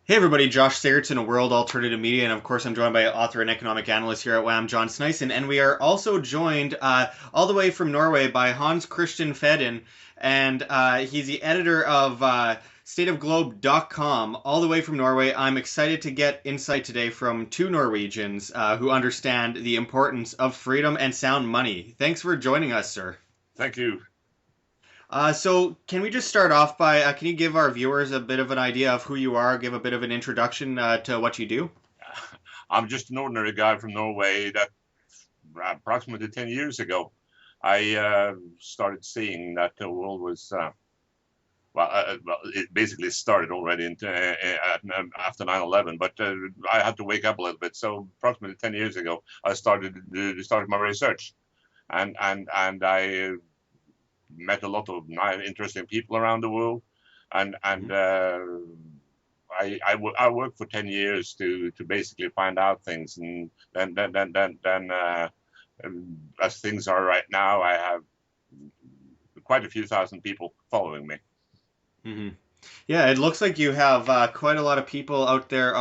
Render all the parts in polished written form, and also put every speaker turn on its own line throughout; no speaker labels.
Hey everybody, Josh Sigurdson of World Alternative Media, and of course I'm joined by author and economic analyst here at WAM, John Sneisen, and we are also joined all the way from Norway by Hans Christian Færden, and he's the editor of stateofglobe.com, all the way from Norway. I'm excited to get insight today from two Norwegians who understand the importance of freedom and sound money. Thanks for joining us, sir.
Thank you.
So can we just start off by, can you give our viewers a bit of an idea of who you are, give a bit of an introduction to what you do?
I'm just an ordinary guy from Norway that approximately 10 years ago, I started seeing that the world was, it basically started already after 9/11, but I had to wake up a little bit. So approximately 10 years ago, I started my research, and I met a lot of interesting people around the world, and
Mhm.
I worked for 10 years to basically find out things, and then as things are right now, I have quite a few thousand people following me.
Mhm. Yeah, it looks like you have quite a lot of people out there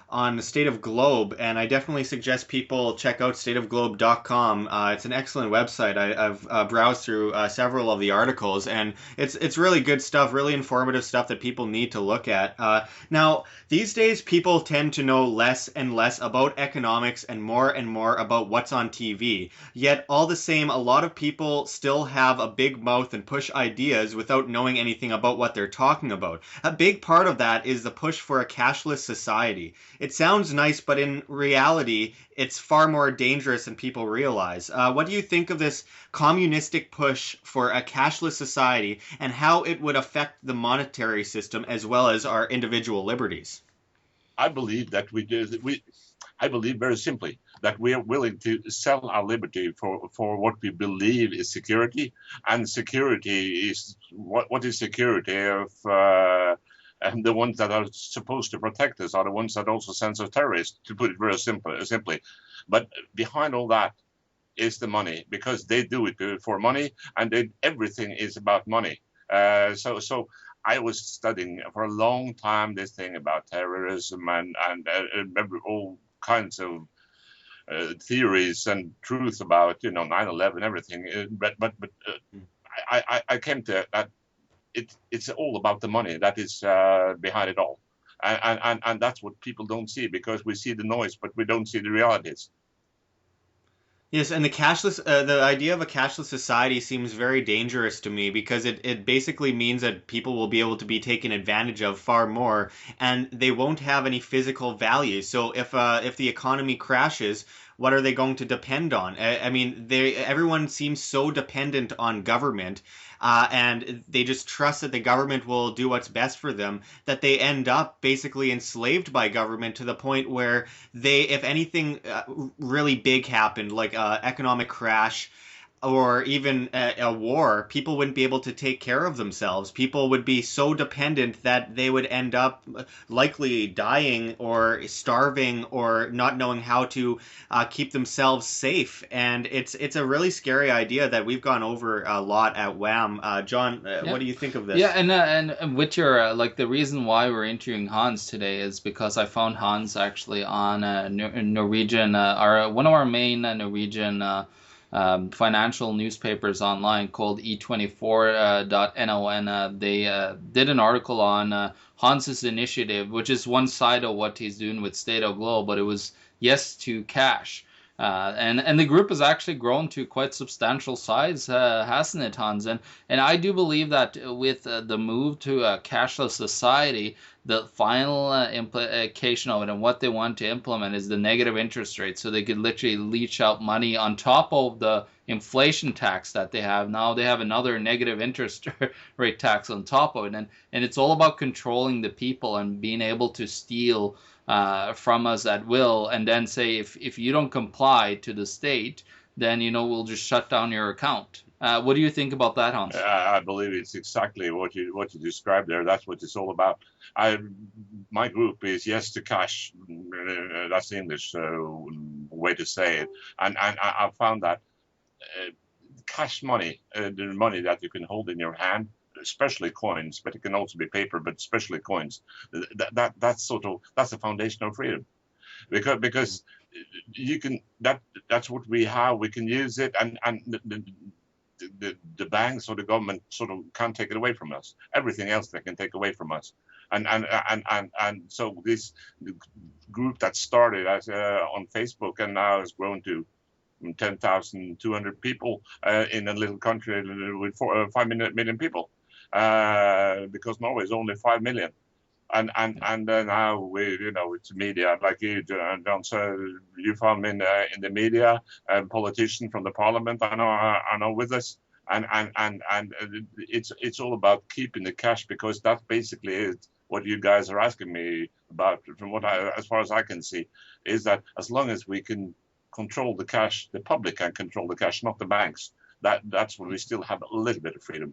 on the State of Globe, and I definitely suggest people check out stateofglobe.com. It's an excellent website. I've browsed through several of the articles, and it's really good stuff, really informative stuff that people need to look at. Now, these days, people tend to know less and less about economics and more about what's on TV. Yet, all the same, a lot of people still have a big mouth and push ideas without knowing anything about what they're talking about. A big part of that is the push for a cashless society. It sounds nice, but in reality, it's far more dangerous than people realize. What do you think of this communistic push for a cashless society and how it would affect the monetary system as well as our individual liberties?
I believe that we do. I believe very simply that we are willing to sell our liberty for what we believe is security, and security is what is security if and the ones that are supposed to protect us are the ones that also send us terrorists, to put it very simply. But behind all that is the money, because they do it for money, and everything is about money. So I was studying for a long time this thing about terrorism and all kinds of theories and truth about 9/11, everything. But I came to that it's all about the money that is behind it all, and that's what people don't see, because we see the noise but we don't see the realities.
Yes, and the idea of a cashless society seems very dangerous to me because it basically means that people will be able to be taken advantage of far more, and they won't have any physical value. So if the economy crashes, what are they going to depend on? I mean, everyone seems so dependent on government, and they just trust that the government will do what's best for them, that they end up basically enslaved by government to the point where if anything really big happened, like economic crash or even a war, people wouldn't be able to take care of themselves. People would be so dependent that they would end up likely dying or starving or not knowing how to keep themselves safe. And it's a really scary idea that we've gone over a lot at WAM. John, what
Yeah.
do you think of
Yeah,
this?
and with your like the reason why we're interviewing Hans today is because I found Hans actually on Norwegian our one of our main Norwegian financial newspapers online called E24.no, and they did an article on Hans's initiative, which is one side of what he's doing with State of Globe, but it was Yes to Cash. And the group has actually grown to quite substantial size, hasn't it, Hans? And I do believe that with the move to a cashless society, the final implication of it and what they want to implement is the negative interest rate, so they could literally leach out money on top of the inflation tax that they have. Now they have another negative interest rate tax on top of it, and it's all about controlling the people and being able to steal from us at will, and then say if you don't comply to the state, then we'll just shut down your account. What do you think about that, Hans?
I believe it's exactly what you described there. That's what it's all about. I My group is Yes to Cash. That's the English way to say it. And I found that cash money, the money that you can hold in your hand, especially coins, but it can also be paper, but especially coins. That's the foundation of freedom, because you can that's what we have. We can use it, and the banks or the government sort of can't take it away from us. Everything else they can take away from us. And so this group that started as on Facebook and now has grown to 10,200 people in a little country with 5 million people, because Norway is only 5 million. And now we, it's media like you, John. So you found me in the media, a politician from the parliament. I know with us, and it's all about keeping the cash, because that basically is what you guys are asking me about. From what as far as I can see, is that as long as we can control the cash, the public can control the cash, not the banks. That's when we still have a little bit of freedom.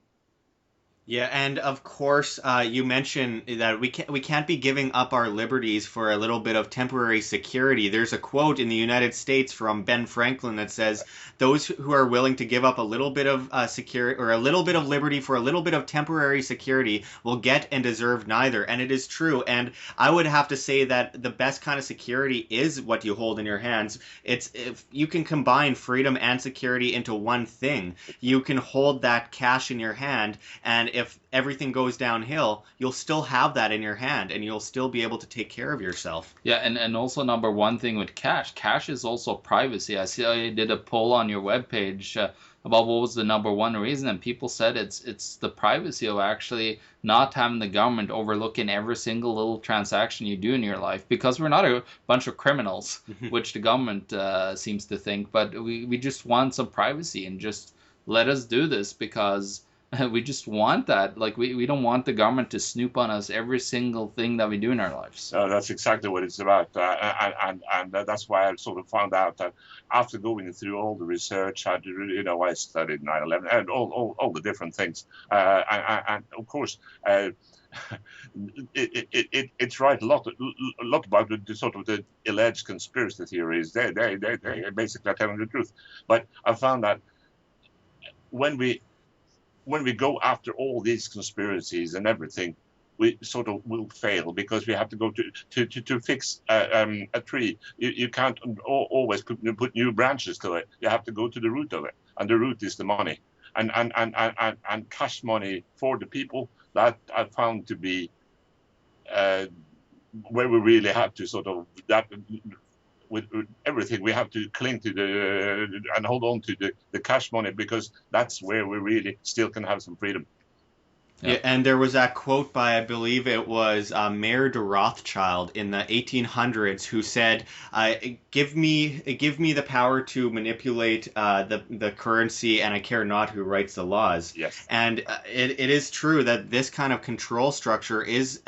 Yeah, and of course, you mentioned that we can't be giving up our liberties for a little bit of temporary security. There's a quote in the United States from Ben Franklin that says, "Those who are willing to give up a little bit of security or a little bit of liberty for a little bit of temporary security will get and deserve neither." And it is true. And I would have to say that the best kind of security is what you hold in your hands. It's if you can combine freedom and security into one thing, you can hold that cash in your hand, and if everything goes downhill, you'll still have that in your hand and you'll still be able to take care of yourself.
Yeah, and also number one thing with cash is also privacy. I see I did a poll on your webpage about what was the number one reason, and people said it's the privacy of actually not having the government overlooking every single little transaction you do in your life, because we're not a bunch of criminals, which the government seems to think, but we just want some privacy and just let us do this because we just want that. Like, we don't want the government to snoop on us every single thing that we do in our lives.
That's exactly what it's about. And that's why I sort of found out that after going through all the research, I studied 9/11 and all the different things. And of course, it's right a lot about the sort of the alleged conspiracy theories. They basically are telling the truth. But I found that when we go after all these conspiracies and everything, we sort of will fail, because we have to go to fix a tree. You can't always put new branches to it. You have to go to the root of it, and the root is the money, and cash money for the people. That I found to be where we really have to sort of that. With everything, we have to cling to and hold on to the cash money, because that's where we really still can have some freedom.
Yeah, and there was that quote by, I believe it was Mayor de Rothschild in the 1800s, who said, "Give me the power to manipulate the currency, and I care not who writes the laws."
Yes.
And it is true that this kind of control structure is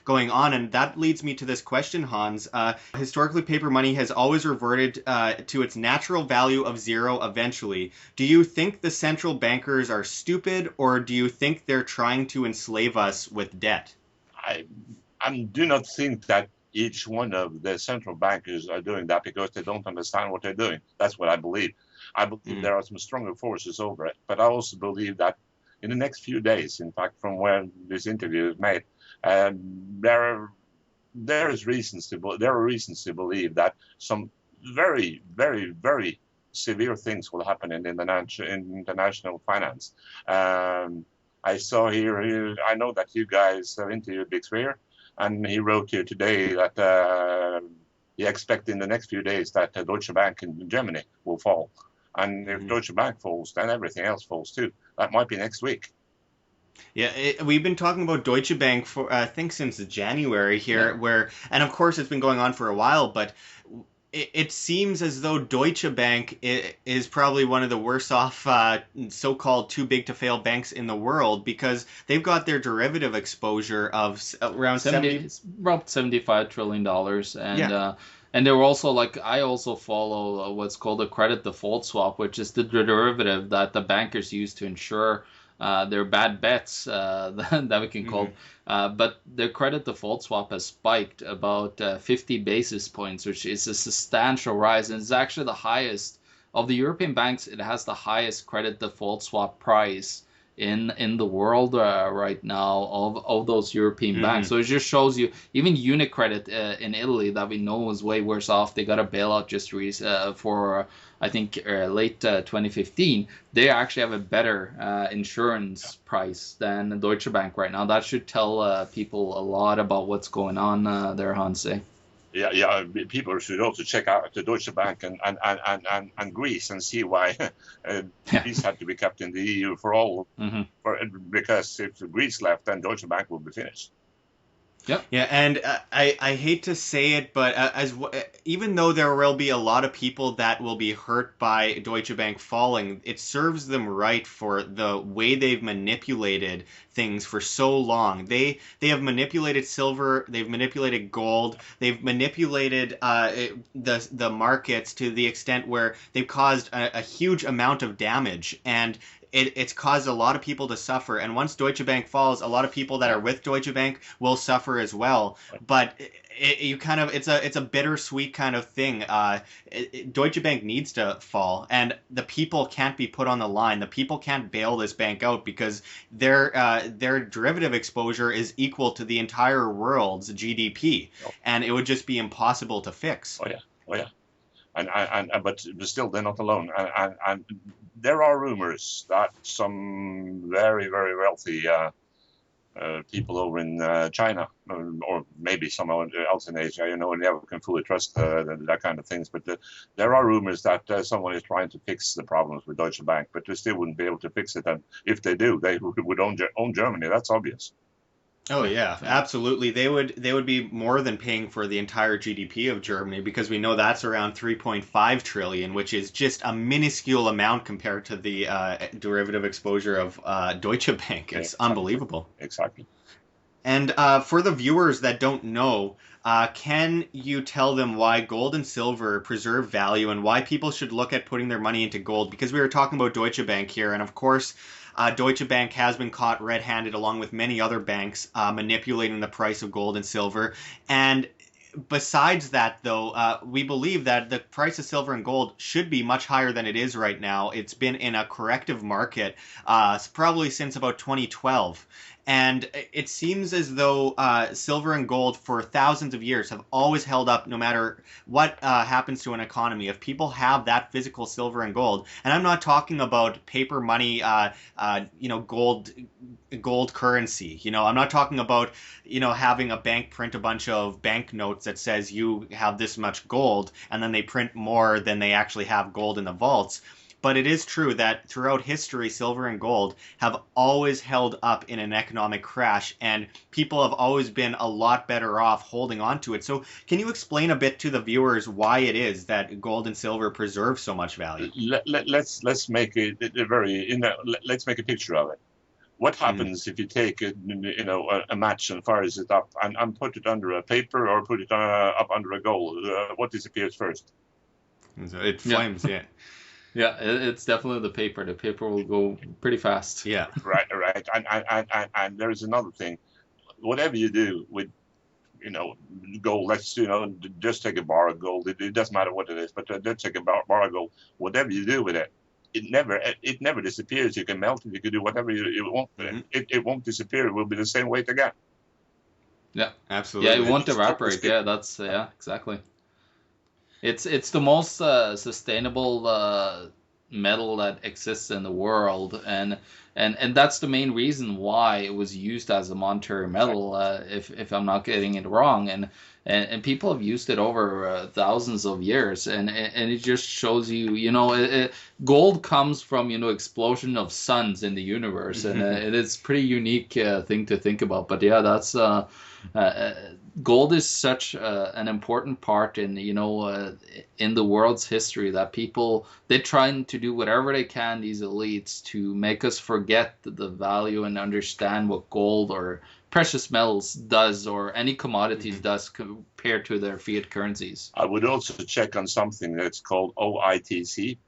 going on, and that leads me to this question, Hans. Historically, paper money has always reverted to its natural value of zero eventually. Do you think the central bankers are stupid, or do you think they're trying to enslave us with debt?
I do not think that each one of the central bankers are doing that because they don't understand what they're doing. That's what I believe. I believe there are some stronger forces over it. But I also believe that in the next few days, in fact, from when this interview is made, there are reasons to believe that some very, very, very severe things will happen in international finance. I saw here, I know that you guys have interviewed Big Swear, and he wrote here today that he expects in the next few days that Deutsche Bank in Germany will fall. And if Deutsche Bank falls, then everything else falls too. That might be next week.
Yeah, we've been talking about Deutsche Bank for, I think, since January here, and of course it's been going on for a while, but it seems as though Deutsche Bank is probably one of the worst off so-called too big to fail banks in the world, because they've got their derivative exposure of around
$75 trillion. And they were also, like, I also follow what's called a credit default swap, which is the derivative that the bankers use to ensure their bad bets that we can call. But their credit default swap has spiked about 50 basis points, which is a substantial rise. And it's actually the highest of the European banks. It has the highest credit default swap price in the world right now of those European banks.
Mm-hmm.
So it just shows you, even Unicredit in Italy that we know is way worse off. They got a bailout just for I think late 2015. They actually have a better insurance price than Deutsche Bank right now. That should tell people a lot about what's going on there, Hansi.
Yeah. People should also check out the Deutsche Bank and Greece and see why Greece had to be kept in the EU because if Greece left, then Deutsche Bank will be finished.
Yep.
Yeah, and I hate to say it, but even though there will be a lot of people that will be hurt by Deutsche Bank falling, it serves them right for the way they've manipulated things for so long. They have manipulated silver, they've manipulated gold, they've manipulated the markets to the extent where they've caused a huge amount of damage, and it's caused a lot of people to suffer. And once Deutsche Bank falls, a lot of people that are with Deutsche Bank will suffer as well. But it's a bittersweet kind of thing. Deutsche Bank needs to fall, and the people can't be put on the line. The people can't bail this bank out because their derivative exposure is equal to the entire world's GDP, and it would just be impossible to fix.
Oh yeah. But still, they're not alone. And there are rumors that some very, very wealthy people over in China, or maybe someone else in Asia, you never can fully trust that kind of things. But there are rumors that someone is trying to fix the problems with Deutsche Bank, but they still wouldn't be able to fix it. And if they do, they would own Germany. That's obvious.
Oh yeah, absolutely. They would be more than paying for the entire GDP of Germany, because we know that's around 3.5 trillion, which is just a minuscule amount compared to the derivative exposure of Deutsche Bank. It's unbelievable.
Exactly.
And for the viewers that don't know, can you tell them why gold and silver preserve value and why people should look at putting their money into gold? Because we were talking about Deutsche Bank here, and of course, Deutsche Bank has been caught red-handed along with many other banks manipulating the price of gold and silver. And besides that, though, we believe that the price of silver and gold should be much higher than it is right now. It's been in a corrective market probably since about 2012. And it seems as though silver and gold for thousands of years have always held up no matter what happens to an economy. If people have that physical silver and gold, and I'm not talking about paper money, gold currency. I'm not talking about, having a bank print a bunch of banknotes that says you have this much gold, and then they print more than they actually have gold in the vaults. But it is true that throughout history, silver and gold have always held up in an economic crash, and people have always been a lot better off holding on to it. So can you explain a bit to the viewers why it is that gold and silver preserve so much value?
Let's make let's make a picture of it. What happens if you take a match and fires it up and put it under a paper or put it up under a gold? What disappears first?
It flames, yeah.
Yeah, it's definitely the paper. The paper will go pretty fast.
Yeah.
Right. And there's another thing. Whatever you do with, gold, let's, just take a bar of gold. It doesn't matter what it is, but let's take a bar of gold. Whatever you do with it, it never disappears. You can melt it. You can do whatever you want with it. It won't disappear. It will be the same weight again.
Yeah,
absolutely.
Yeah, it won't evaporate. Yeah, that's exactly. It's the most sustainable metal that exists in the world, and that's the main reason why it was used as a monetary metal. If I'm not getting it wrong, and people have used it over thousands of years, and it just shows you, gold comes from explosion of suns in the universe, and it is pretty unique thing to think about. But yeah, that's. Gold is such an important part in the world's history that they're trying to do whatever they can, these elites, to make us forget the value and understand what gold or precious metals does, or any commodities does, compared to their fiat currencies.
I would also check on something that's called OITC,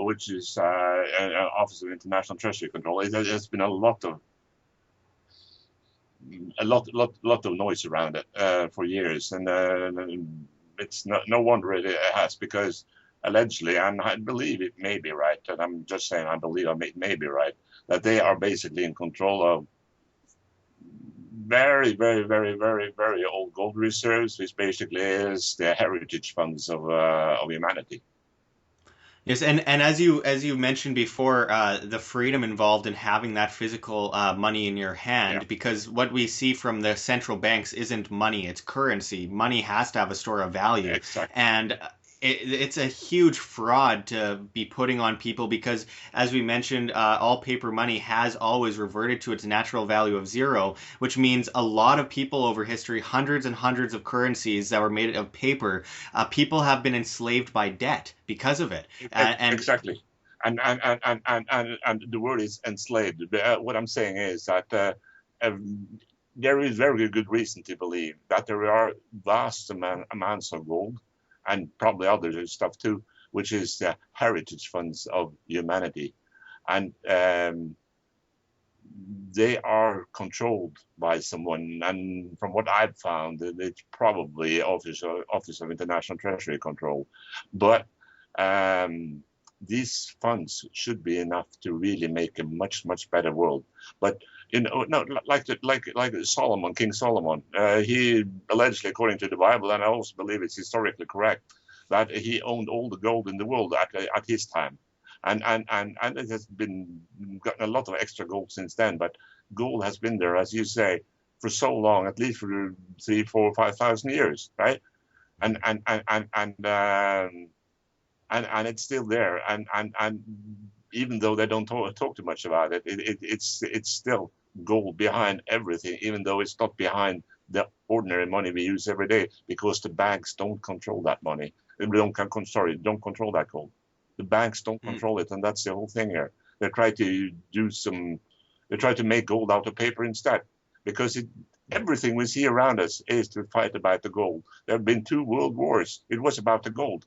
which is Office of International Treasury Control. There's been a lot of noise around it for years, and it's no wonder it has, because allegedly, and I believe it may be right, and I'm just saying I believe it may be right, that they are basically in control of very, very, very, very, very old gold reserves, which basically is the heritage funds of humanity.
Yes, and as you mentioned before, the freedom involved in having that physical money in your
Yeah,
hand, because what we see from the central banks isn't money, it's currency. Money has to have a store of value,
exactly.
and it's a huge fraud to be putting on people because, as we mentioned, all paper money has always reverted to its natural value of zero, which means a lot of people over history, hundreds and hundreds of currencies that were made of paper, people have been enslaved by debt because of it. And
Exactly. And the word is enslaved. What I'm saying is that there is very good reason to believe that there are vast amounts of gold and probably other stuff too, which is the heritage funds of humanity. And they are controlled by someone. And from what I've found, it's probably Office of International Treasury Control. But these funds should be enough to really make a much, much better world. But no, like Solomon, King Solomon, he allegedly, according to the Bible, and I also believe it's historically correct, that he owned all the gold in the world at his time. And it has been gotten a lot of extra gold since then, but gold has been there, as you say, for so long, at least for 3, 4, 5,000 years, right? And and and and and um, and it's still there. And even though they don't talk too much about it, it's still gold behind everything, even though it's not behind the ordinary money we use every day, because the banks don't control that money. They don't control that gold. The banks don't control it, and that's the whole thing here. They try to they try to make gold out of paper instead, because everything we see around us is to fight about the gold. There have been 2 world wars. It was about the gold.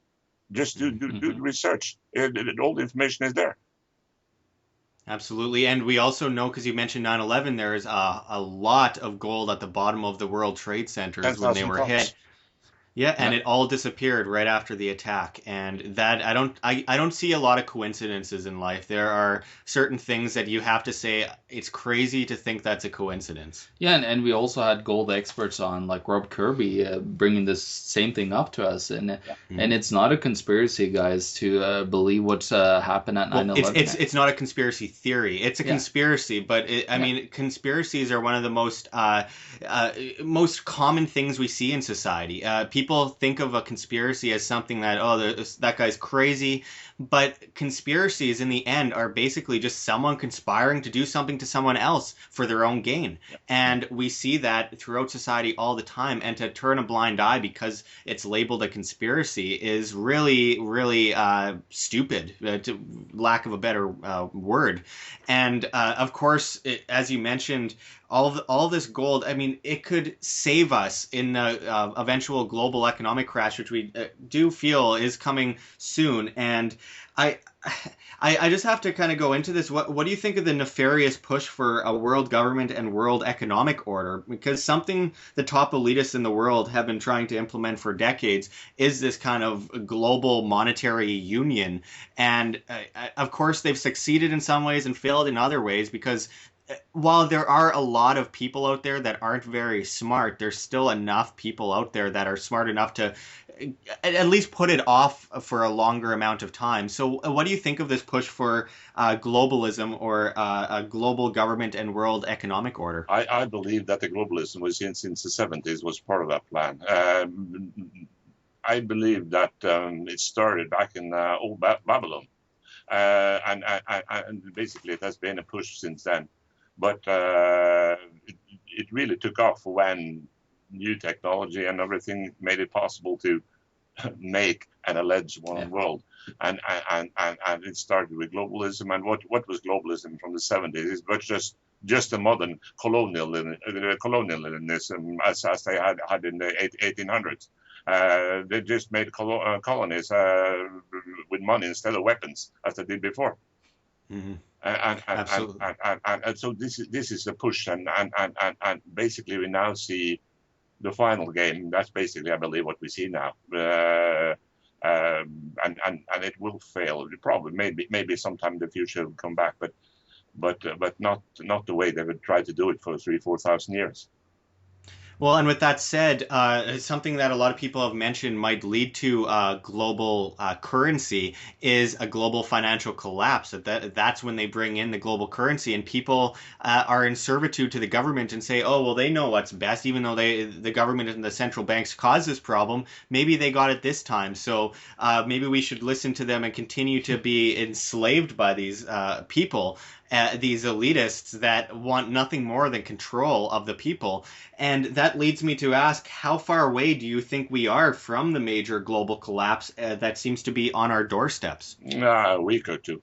Just do the research. All the information is there.
absolutely. And we also know, because you mentioned 9/11, there's a lot of gold at the bottom of the World Trade Centers when they
10,000
were hit.
tons.
Yeah, and
Yeah.
it all disappeared right after the attack. And that I don't see a lot of coincidences in life. There are certain things that you have to say it's crazy to think that's a coincidence.
Yeah, and we also had gold experts on, like Rob Kirby, bringing this same thing up to us, and
Mhm.
it's not a conspiracy, guys, to believe what happened at
Well,
9/11.
it's not a conspiracy theory. It's a
Yeah,
conspiracy, but I
yeah,
mean, conspiracies are one of the most common things we see in society. People think of a conspiracy as something that that guy's crazy, but conspiracies in the end are basically just someone conspiring to do something to someone else for their own gain, and we see that throughout society all the time. And to turn a blind eye because it's labeled a conspiracy is really, really stupid. To lack of a better word. And of course, as you mentioned, all this gold. I mean, it could save us in the eventual global economic crash, which we do feel is coming soon. And I. I just have to kind of go into this. What do you think of the nefarious push for a world government and world economic order? Because something the top elitists in the world have been trying to implement for decades is this kind of global monetary union. And of course, they've succeeded in some ways and failed in other ways because while there are a lot of people out there that aren't very smart, there's still enough people out there that are smart enough to at least put it off for a longer amount of time. So, what do you think of this push for globalism or a global government and world economic order?
I believe that the globalism was since the 70s was part of that plan. I believe that it started back in old Babylon, and basically it has been a push since then. But it really took off when new technology and everything made it possible to make an alleged one
yeah,
world. And it started with globalism. And what was globalism from the 70s? It was just a modern colonialism as they had in the 1800s. They just made colonies with money instead of weapons, as they did before.
Mm-hmm.
And, and, and,
Absolutely.
and so this is a push, and basically we now see the final game. That's basically, I believe, what we see now. And it will fail. It probably maybe sometime in the future will come back, but but not the way they would try to do it for 3,000-4,000 years.
Well, and with that said, something that a lot of people have mentioned might lead to global currency is a global financial collapse. That's when they bring in the global currency, and people are in servitude to the government and say, "Oh, well, they know what's best, even though the government and the central banks caused this problem. Maybe they got it this time, so maybe we should listen to them and continue to be enslaved by these people." These elitists that want nothing more than control of the people. And that leads me to ask, how far away do you think we are from the major global collapse that seems to be on our doorsteps?
A week or two.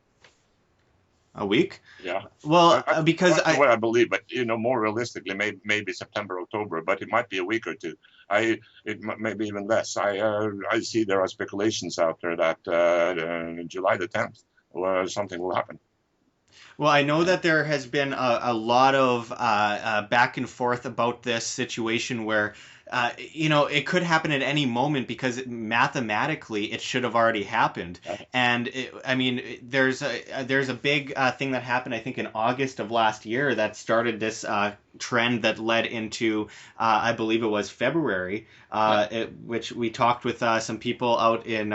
A week?
Yeah.
Well, because
that's what I believe, but more realistically, maybe September, October, but it might be a week or two. It may be even less. I see there are speculations out there that July the 10th, something will happen.
Well, I know that there has been a lot of back and forth about this situation where, it could happen at any moment because mathematically it should have already happened. And there's a big thing that happened, I think, in August of last year that started this trend that led into, I believe it was February, which we talked with some people out in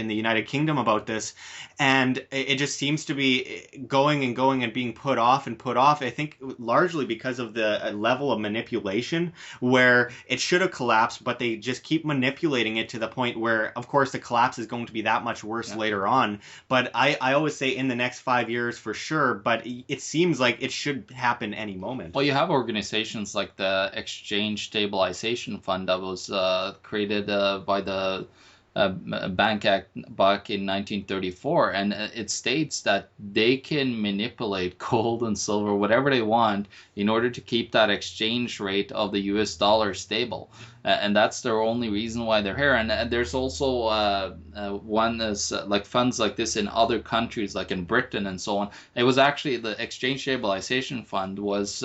the United Kingdom about this, and it just seems to be going and going and being put off and put off. I think largely because of the level of manipulation, where it should have collapsed, but they just keep manipulating it to the point where, of course, the collapse is going to be that much worse later on. But I always say in the next 5 years for sure, but it seems like it should happen any moment.
Well, you have organizations like the Exchange Stabilization Fund that was created by the Bank Act back in 1934, and it states that they can manipulate gold and silver, whatever they want, in order to keep that exchange rate of the US dollar stable. And that's their only reason why they're here. And there's also one is like funds like this in other countries, like in Britain and so on. It was actually the Exchange Stabilization Fund was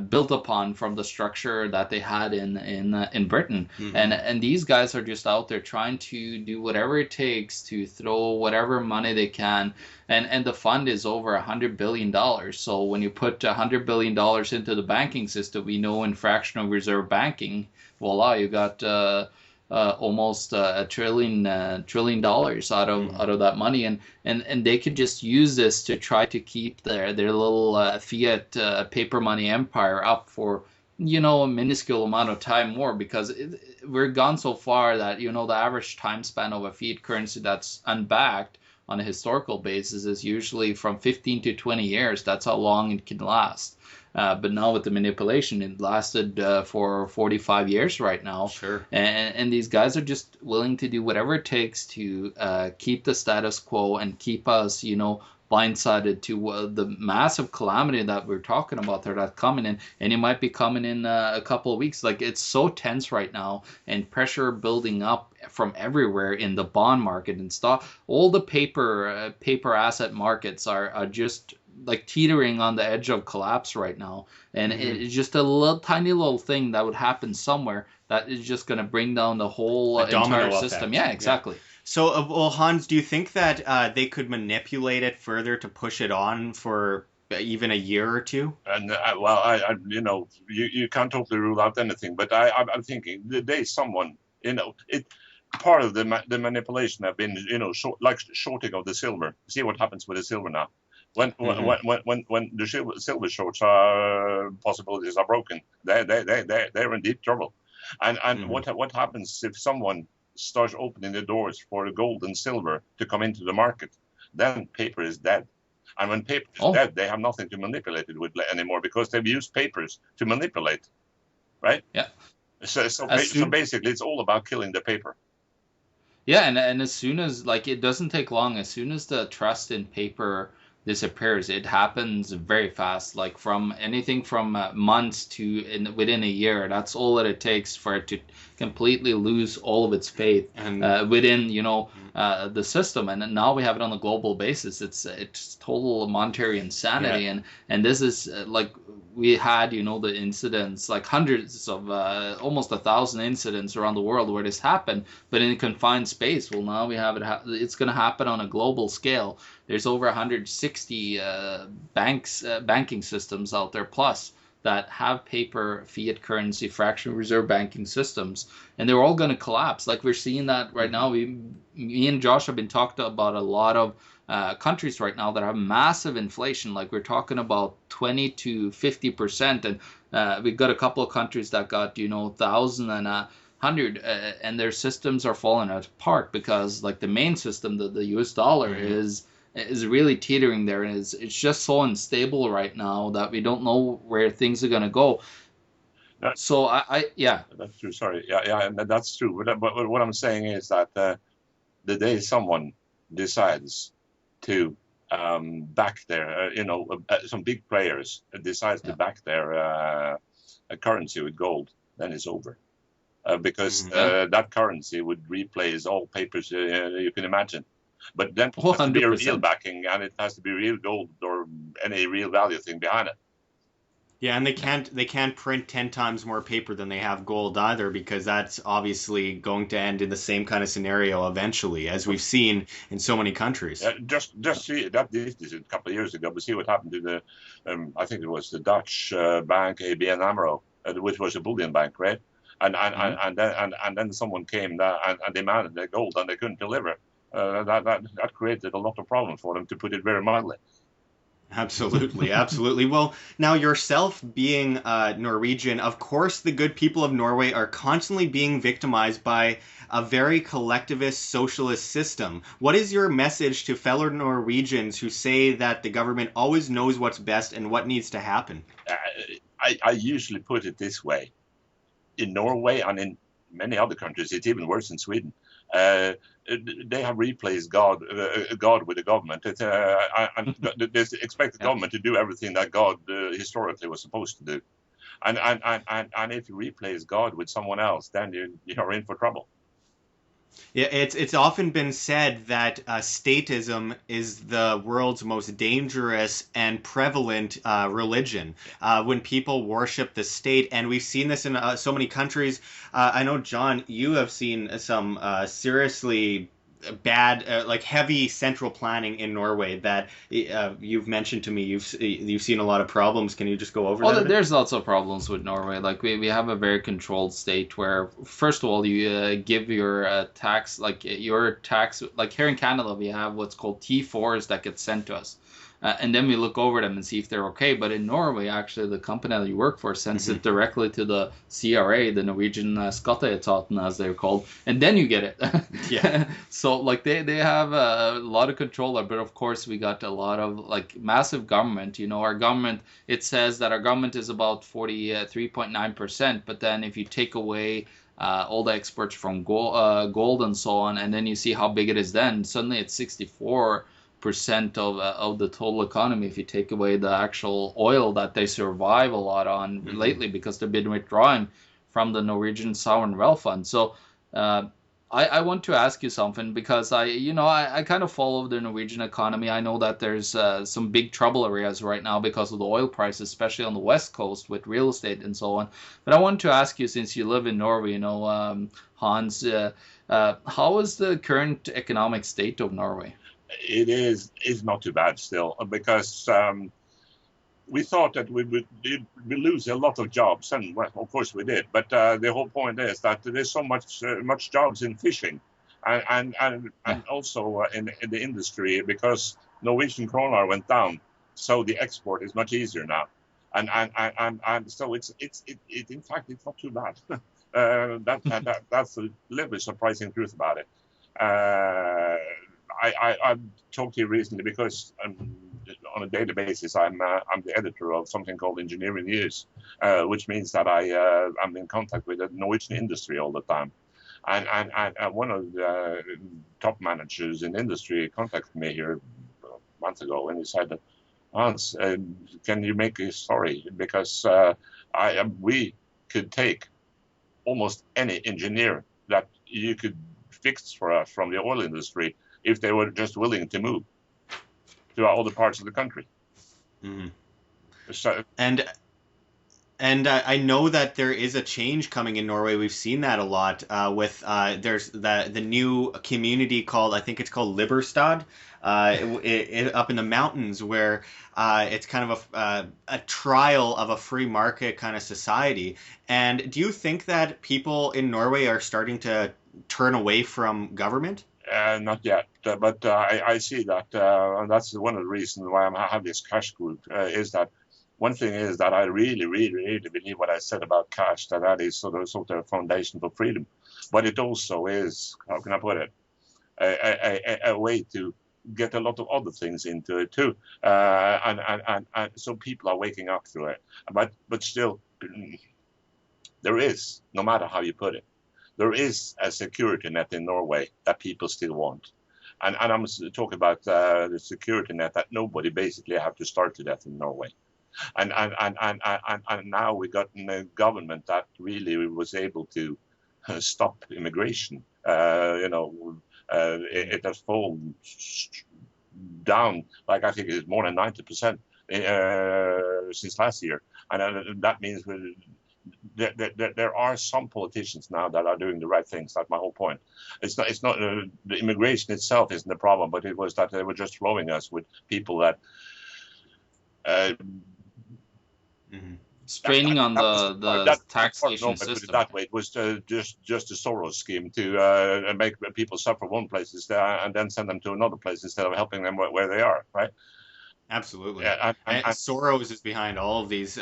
built upon from the structure that they had in Britain. Mm-hmm. And these guys are just out there trying to do whatever it takes to throw whatever money they can. And the fund is over $100 billion. So when you put $100 billion into the banking system, we know in fractional reserve banking, voila, you got almost $1 trillion out of that money, and they could just use this to try to keep their little fiat paper money empire up for a minuscule amount of time more, because we're gone so far that the average time span of a fiat currency that's unbacked on a historical basis is usually from 15 to 20 years. That's how long it can last. But now with the manipulation, it lasted for 45 years right now.
Sure.
And these guys are just willing to do whatever it takes to keep the status quo and keep us, blindsided to the massive calamity that we're talking about there that's coming in. And it might be coming in a couple of weeks. Like, it's so tense right now, and pressure building up from everywhere in the bond market and stuff. All the paper asset markets are just like teetering on the edge of collapse right now, and it's just a tiny little thing that would happen somewhere that is just going to bring down the whole entire system. Yeah, exactly. Yeah.
So, well, Hans, do you think that they could manipulate it further to push it on for even a year or two?
And you can't totally rule out anything, but I'm thinking the day someone, part of the manipulation have been, shorting of the silver. See what happens with the silver now. When the silver shorts possibilities are broken, they're in deep trouble. And what happens if someone starts opening the doors for gold and silver to come into the market? Then paper is dead. And when paper is dead, they have nothing to manipulate it with anymore, because they've used papers to manipulate, right?
Yeah.
So basically, it's all about killing the paper.
Yeah, and as soon as, it doesn't take long. As soon as the trust in paper disappears, it happens very fast, like from anything from months to within a year. That's all that it takes for it to completely lose all of its faith within the system. And now we have it on a global basis. It's total monetary insanity, and this is we had, you know, the incidents, like hundreds of, almost 1,000 incidents around the world where this happened, but in a confined space. Well, now we have it. It's going to happen on a global scale. There's over 160 banking systems out there, plus that have paper, fiat currency, fractional reserve banking systems, and they're all going to collapse. Like we're seeing that right now. Me and Josh have been talking about a lot of countries right now that have massive inflation. Like we're talking about 20 to 50%, and we've got a couple of countries that got, you know, 1,000 and 100, and their systems are falling apart because, like, the main system, the U.S. dollar, is really teetering there, and it's just so unstable right now that we don't know where things are going to go. So yeah,
that's true. Sorry, yeah, and that's true. But what I'm saying is that the day someone decides to back their, some big players decides to back their currency with gold, then it's over. Because that currency would replace all papers you can imagine. But then it has to be a real backing, and it has to be real gold or any real value thing behind it.
Yeah, and they can't print 10 times more paper than they have gold either, because that's obviously going to end in the same kind of scenario eventually, as we've seen in so many countries.
Just see that this is a couple of years ago, but see what happened to the I think it was the Dutch bank ABN AMRO, which was a bullion bank, right? And then someone came and demanded their gold, and they couldn't deliver. That created a lot of problems for them, to put it very mildly.
Absolutely, absolutely. Well, now yourself being Norwegian, of course the good people of Norway are constantly being victimized by a very collectivist socialist system. What is your message to fellow Norwegians who say that the government always knows what's best and what needs to happen?
I usually put it this way. In Norway and in many other countries, it's even worse in Sweden. They have replaced God with the government. They expect the government to do everything that God historically was supposed to do. And if you replace God with someone else, then you're in for trouble.
Yeah, it's often been said that statism is the world's most dangerous and prevalent religion. When people worship the state, and we've seen this in so many countries. I know, John, you have seen some seriously bad, like heavy central planning in Norway that you've mentioned to me. You've seen a lot of problems. Can you just go over that?
Well, there's lots of problems with Norway. Like we have a very controlled state where, first of all, you give your tax, like here in Canada, we have what's called T4s that get sent to us. And then we look over them and see if they're okay. But in Norway, actually, the company that you work for sends it directly to the CRA, the Norwegian Skatteetaten, as they're called, and then you get it.
Yeah.
So, like, they have a lot of control there. But, of course, we got a lot of, like, massive government. You know, our government, it says that our government is about 43.9%. But then if you take away all the exports from gold and so on, and then you see how big it is then, suddenly it's 64% of the total economy if you take away the actual oil that they survive a lot on lately, because they've been withdrawing from the Norwegian Sovereign Wealth Fund. So I want to ask you something, because I kind of follow the Norwegian economy. I know that there's some big trouble areas right now because of the oil prices, especially on the west coast with real estate and so on. But I want to ask you, since you live in Norway, Hans, how is the current economic state of Norway?
It is not too bad still, because we thought that we lose a lot of jobs, and well, of course we did. But the whole point is that there's so much jobs in fishing, and also in the industry, because Norwegian kroner went down, so the export is much easier now, and so it's in fact it's not too bad. That's a little bit surprising truth about it. I talked to you recently because on a daily basis I'm the editor of something called Engineering News, which means that I'm in contact with the Norwegian industry all the time, and one of the top managers in the industry contacted me here a month ago, and he said that, Hans, can you make a story, because we could take almost any engineer that you could fix for us from the oil industry if they were just willing to move to other parts of the country.
Mm-hmm.
So,
and And I know that there is a change coming in Norway. We've seen that a lot with there's the new community called, I think it's called Liberstad, up in the mountains, where it's kind of a trial of a free market kind of society. And do you think that people in Norway are starting to turn away from government?
Not yet, but I see that, and that's one of the reasons why I have this cash group. Is that one thing is that I really, really, really believe what I said about cash, that is sort of a foundation for freedom, but it also is, how can I put it, a way to get a lot of other things into it too, and so people are waking up to it, but still, there is, no matter how you put it, there is a security net in Norway that people still want. And I'm talking about the security net that nobody basically have to starve to death in Norway. And now we got a government that really was able to stop immigration. It has fallen down, like I think it's more than 90% since last year. And that means there are some politicians now that are doing the right things. That's my whole point. It's not the immigration itself isn't the problem, but it was that they were just flowing us with people that
straining on the taxation
no,
system.
that way, it was just a Soros scheme to make people suffer one place and then send them to another place instead of helping them where they are, right?
Absolutely.
Yeah,
And Soros is behind all of these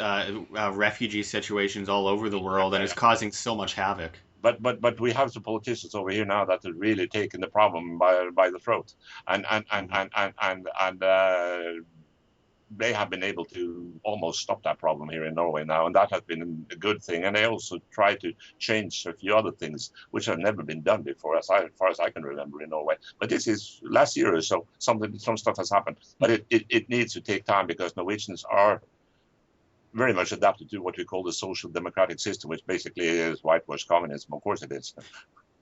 refugee situations all over the world, and is causing so much havoc.
But we have some politicians over here now that are really taking the problem by the throat, and they have been able to almost stop that problem here in Norway now, and that has been a good thing. And they also try to change a few other things which have never been done before, as far as I can remember in Norway. But this is last year or so. Some stuff has happened, but it needs to take time, because Norwegians are very much adapted to what we call the social democratic system, which basically is whitewash communism. Of course it is.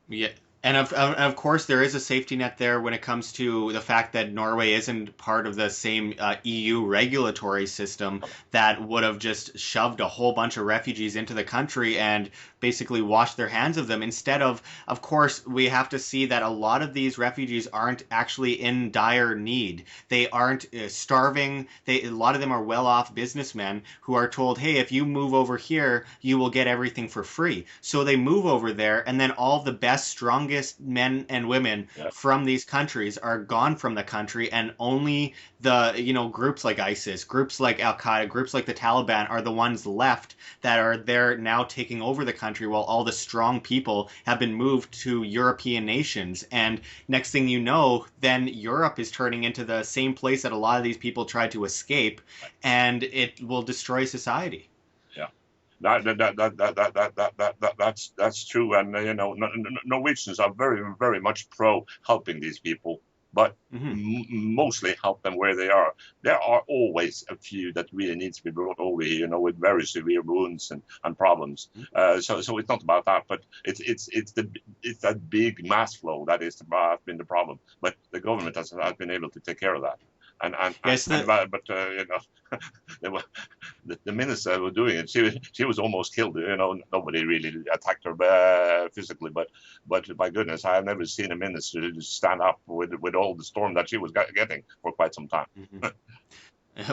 Yeah. And of course, there is a safety net there when it comes to the fact that Norway isn't part of the same EU regulatory system that would have just shoved a whole bunch of refugees into the country and basically washed their hands of them. Instead of course, we have to see that a lot of these refugees aren't actually in dire need. They aren't starving. A lot of them are well-off businessmen who are told, hey, if you move over here, you will get everything for free. So they move over there, and then all of the best, strongest men and women from these countries are gone from the country, and only the groups like ISIS, groups like Al Qaeda, groups like the Taliban are the ones left that are there now taking over the country, while all the strong people have been moved to European nations. And next thing you know, then Europe is turning into the same place that a lot of these people tried to escape, and it will destroy society.
That's true, and Norwegians are very, very much pro helping these people, but mostly help them where they are. There are always a few that really needs to be brought over here, with very severe wounds and problems. So it's not about that, but it's that big mass flow that has been the problem. But the government has been able to take care of that. The minister was doing it. She was almost killed. Nobody really attacked her physically, but my goodness, I have never seen a minister stand up with all the storm that she was getting for quite some time.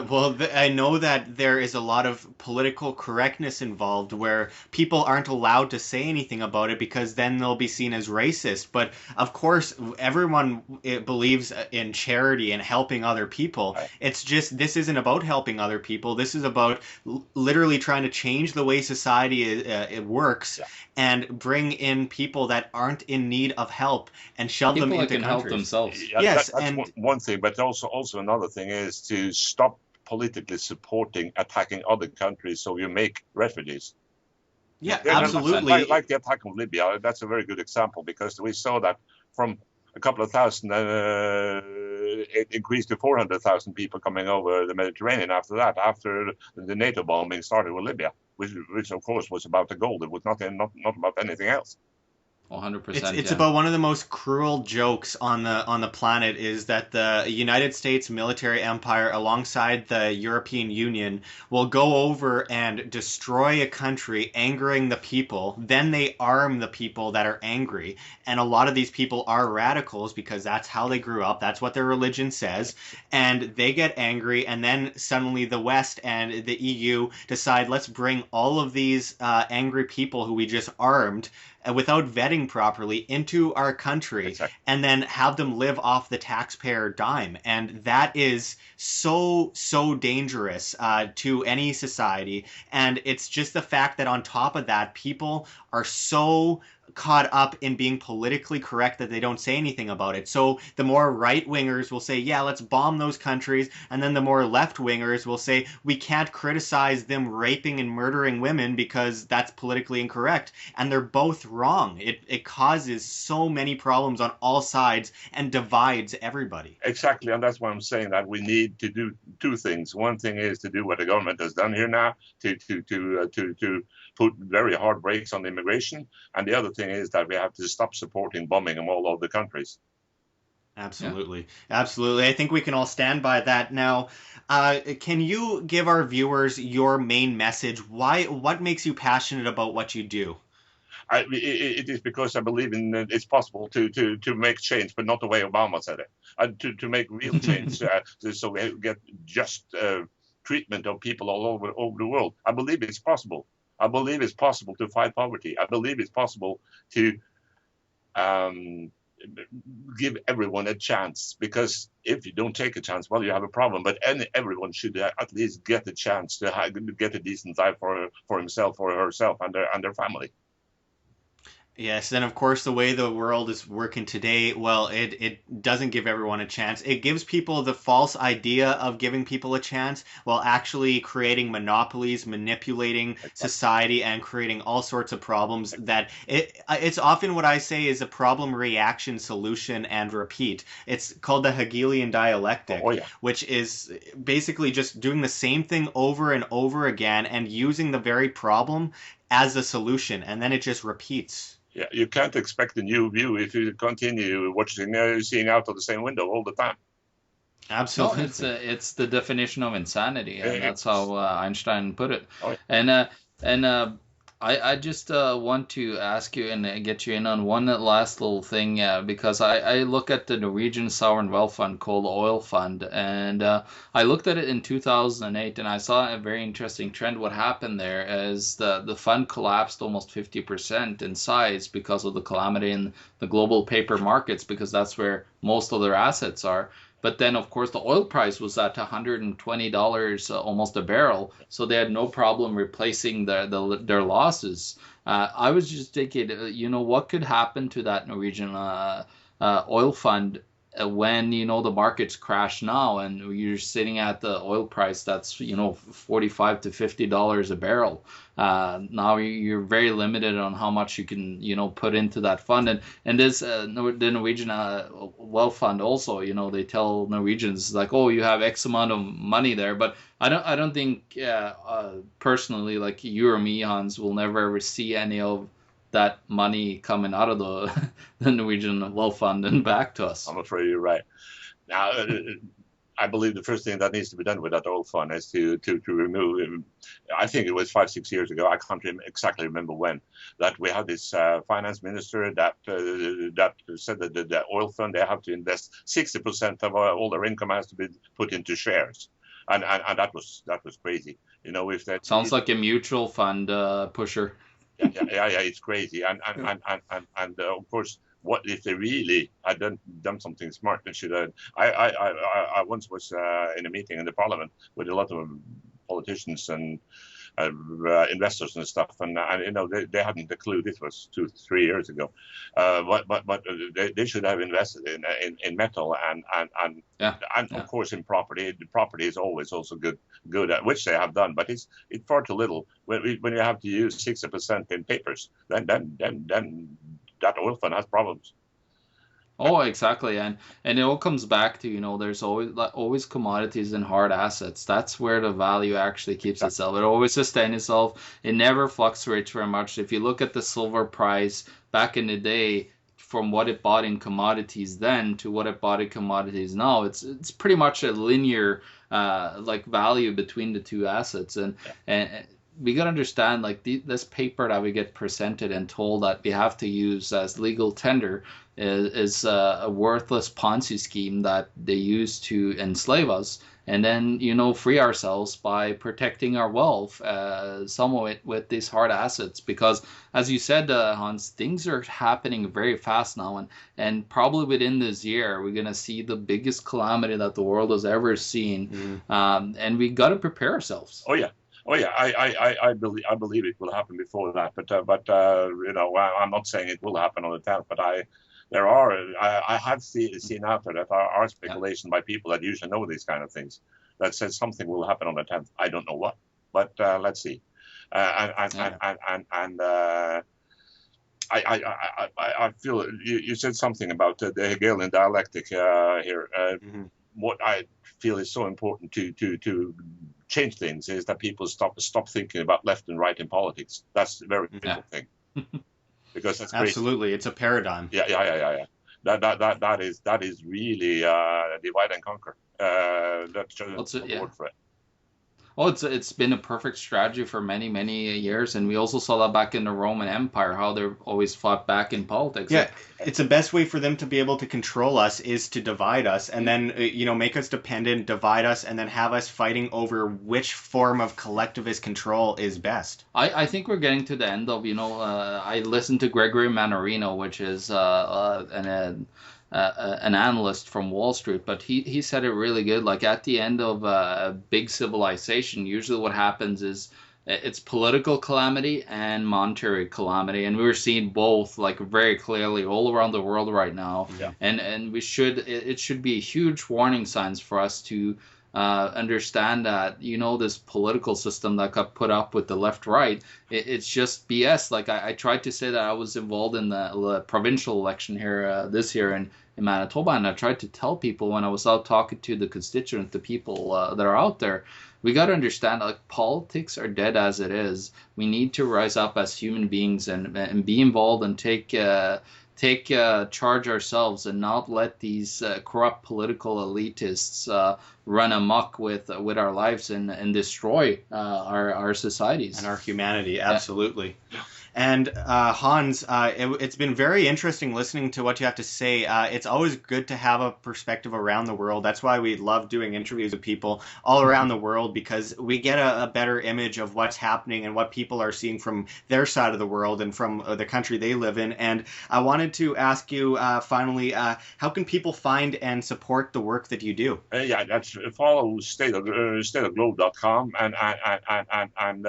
Well, I know that there is a lot of political correctness involved where people aren't allowed to say anything about it because then they'll be seen as racist. But of course, everyone believes in charity and helping other people.
Right.
It's just, this isn't about helping other people. This is about literally trying to change the way society it works and bring in people that aren't in need of help and shove them into
countries. Help themselves.
Yes, that's one thing, but also another thing is to stop politically supporting attacking other countries so you make refugees.
Yeah, absolutely.
Like the attack on Libya, that's a very good example, because we saw that from a couple of thousand, it increased to 400,000 people coming over the Mediterranean after that, after the NATO bombing started with Libya, which of course was about the gold. It was not about anything else.
100%,
It's
yeah.
about one of the most cruel jokes on the planet is that the United States military empire alongside the European Union will go over and destroy a country, angering the people. Then they arm the people that are angry. And a lot of these people are radicals because that's how they grew up. That's what their religion says. And they get angry, and then suddenly the West and the EU decide, let's bring all of these angry people who we just armed without vetting properly into our country
Exactly.
and then have them live off the taxpayer dime. And that is so dangerous to any society. And it's just the fact that on top of that, people are so caught up in being politically correct that they don't say anything about it. So the more right wingers will say, yeah, let's bomb those countries. And then the more left wingers will say, we can't criticize them raping and murdering women because that's politically incorrect. And they're both wrong. It causes so many problems on all sides and divides everybody.
Exactly, and that's why I'm saying that we need to do two things. One thing is to do what the government has done here now, to put very hard brakes on immigration, and the other thing is that we have to stop supporting bombing in all other countries.
Absolutely. Yeah. Absolutely. I think we can all stand by that. Now, can you give our viewers your main message? What makes you passionate about what you do?
It is because I believe in it's possible to make change, but not the way Obama said it. To make real change, so we get just treatment of people all over the world. I believe it's possible. I believe it's possible to fight poverty. I believe it's possible to um, give everyone a chance. Because if you don't take a chance, well, you have a problem. But everyone should at least get a chance to get a decent life for himself or herself and their family.
Yes, and of course, the way the world is working today, well, it doesn't give everyone a chance. It gives people the false idea of giving people a chance while actually creating monopolies, manipulating society, and creating all sorts of problems that it's often what I say is a problem, reaction, solution, and repeat. It's called the Hegelian
Oh
Dialectic,
yeah.
which is basically just doing the same thing over and over again and using the very problem as a solution, and then it just repeats.
Yeah, you can't expect a new view if you continue watching, seeing out of the same window all the time.
No,
Absolutely.
it's the definition of insanity, and that's
It's,
how Einstein put it.
oh, yeah.
And I just want to ask you and get you in on one last little thing, because I look at the Norwegian Sovereign Wealth Fund called the Oil Fund, and I looked at it in 2008, and I saw a very interesting trend. What happened there is the fund collapsed almost 50% in size because of the calamity in the global paper markets, because that's where most of their assets are. But then, of course, the oil price was at $120 almost a barrel, so they had no problem replacing their losses. I was just thinking, what could happen to that Norwegian oil fund when the markets crash now, and you're sitting at the oil price that's 45 to $50 a barrel. Now you're very limited on how much you can put into that fund, and this the Norwegian wealth fund also, they tell Norwegians like, oh, you have X amount of money there, but I don't think personally, like you or me, Hans, will never ever see any of that money coming out of the the Norwegian wealth fund and back to us.
I'm afraid you're right. Now, I believe the first thing that needs to be done with that oil fund is to remove. I think it was 5-6 years ago. I can't exactly remember when that we had this finance minister that said that the oil fund, they have to invest 60% of all their income has to be put into shares, and that was crazy. If that
sounds like a mutual fund pusher.
Yeah, it's crazy, and of course, what if they really had done something smart? They should have. I once was in a meeting in the parliament with a lot of politicians and investors and stuff, and they hadn't a clue. This was 2-3 years ago, but they should have invested in metal and
Yeah,
of course in property. The property is always also good at which they have done, but it's far too little. When you have to use 60% in papers, then that oil fund has problems.
Oh, exactly, and it all comes back to, there's always commodities and hard assets. That's where the value actually keeps
Exactly.
itself. It always sustains itself. It never fluctuates very much. If you look at the silver price back in the day, from what it bought in commodities then to what it bought in commodities now, it's pretty much a linear like value between the two assets, and we got to understand like this paper that we get presented and told that we have to use as legal tender is a worthless Ponzi scheme that they use to enslave us and then, free ourselves by protecting our wealth, some of it with these hard assets. Because, as you said, Hans, things are happening very fast now, and probably within this year, we're going to see the biggest calamity that the world has ever seen. And we got to prepare ourselves.
Oh yeah. Oh yeah, I believe it will happen before that, but I'm not saying it will happen on the 10th, but I have seen out there that are speculation by people that usually know these kind of things that says something will happen on the 10th. I don't know what, but let's see. I feel you said something about the Hegelian dialectic here. What I feel is so important to change things is that people stop thinking about left and right in politics. That's a very critical thing, because that's
absolutely
great.
It's a paradigm.
Yeah. That is really divide and conquer. That's just a word for it.
Well, it's been a perfect strategy for many, many years, and we also saw that back in the Roman Empire, how they always fought back in politics.
Yeah, it's the best way for them to be able to control us is to divide us, and then make us dependent, divide us, and then have us fighting over which form of collectivist control is best.
I think we're getting to the end of, I listened to Gregory Mannarino, which is an analyst from Wall Street, but he said it really good. Like at the end of a big civilization, usually what happens is it's political calamity and monetary calamity, and we're seeing both like very clearly all around the world right now.
Yeah.
And it should be huge warning signs for us to understand that this political system that got put up with the left right, it's just BS. Like I tried to say that I was involved in the provincial election here this year in Manitoba, and I tried to tell people when I was out talking to the constituents, the people that are out there, we got to understand like politics are dead as it is. We need to rise up as human beings and be involved and take charge ourselves and not let these corrupt political elitists run amok with our lives and destroy our societies
and our humanity. Absolutely. Yeah. And Hans, it's been very interesting listening to what you have to say. It's always good to have a perspective around the world. That's why we love doing interviews with people all around the world, because we get a better image of what's happening and what people are seeing from their side of the world and from the country they live in. And I wanted to ask you finally, how can people find and support the work that you do?
Yeah, that's follow stateofglobe.com and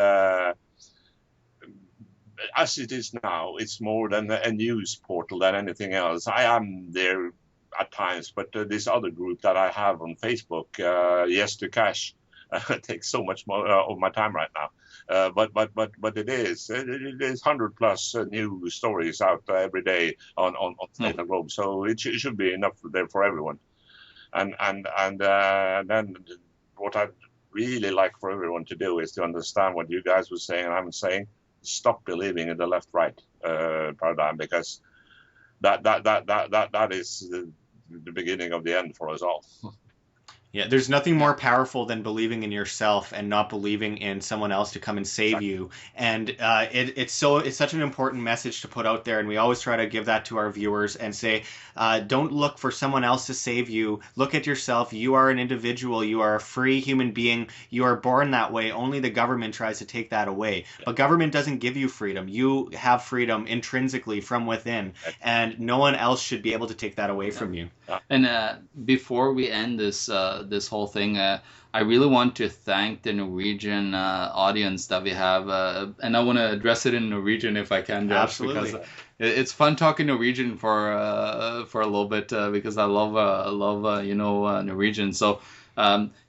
as it is now, it's more than a news portal than anything else. I am there at times, but this other group that I have on Facebook, Yes to Cash, takes so much more of my time right now. But it is 100+ new stories out every day on State of Globe, so it should be enough there for everyone. And then what I'd really like for everyone to do is to understand what you guys were saying and I'm saying. Stop believing in the left-right paradigm, because that is the beginning of the end for us all.
Yeah, there's nothing more powerful than believing in yourself and not believing in someone else to come and save you. And it's such an important message to put out there, and we always try to give that to our viewers and say, don't look for someone else to save you. Look at yourself. You are an individual. You are a free human being. You are born that way. Only the government tries to take that away. But government doesn't give you freedom. You have freedom intrinsically from within, and no one else should be able to take that away from you.
And before we end this whole thing, I really want to thank the Norwegian audience that we have, and I want to address it in Norwegian if I can, Josh.
Absolutely.
Because it's fun talking Norwegian for a little bit, because I love Norwegian. Så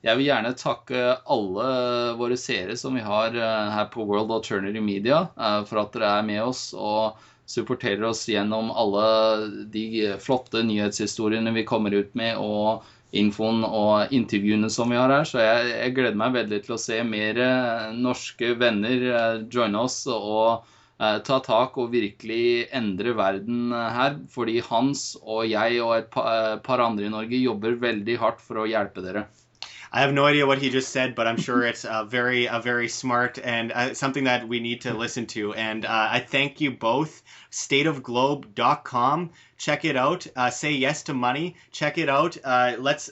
jeg vil gjerne takke alle våre seere som vi har her på World Alternative Media, for at dere er med oss. Og supporterer oss gjennom alle de flotte nyhetshistoriene vi kommer ut med, og infoen og intervjuene som vi har her. Så jeg gleder meg veldig til å se mer norske venner joine oss og ta tak og virkelig endre verden her, fordi Hans og jeg og et par andre i Norge jobber veldig hardt for å hjelpe dere.
I have no idea what he just said, but I'm sure it's very smart and something that we need to listen to. And I thank you both. Stateofglobe.com. Check it out. Say yes to money. Check it out. Let's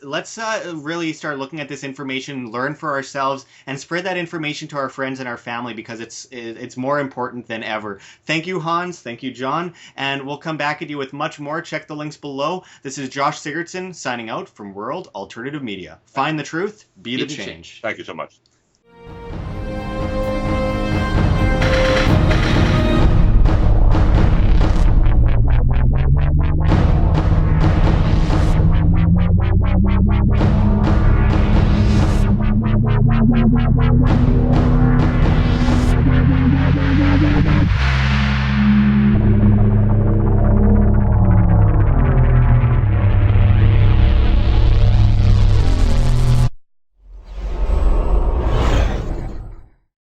really start looking at this information, learn for ourselves, and spread that information to our friends and our family because it's more important than ever. Thank you, Hans. Thank you, John. And we'll come back at you with much more. Check the links below. This is Josh Sigurdson signing out from World Alternative Media. Find the truth, be the change.
Thank you so much.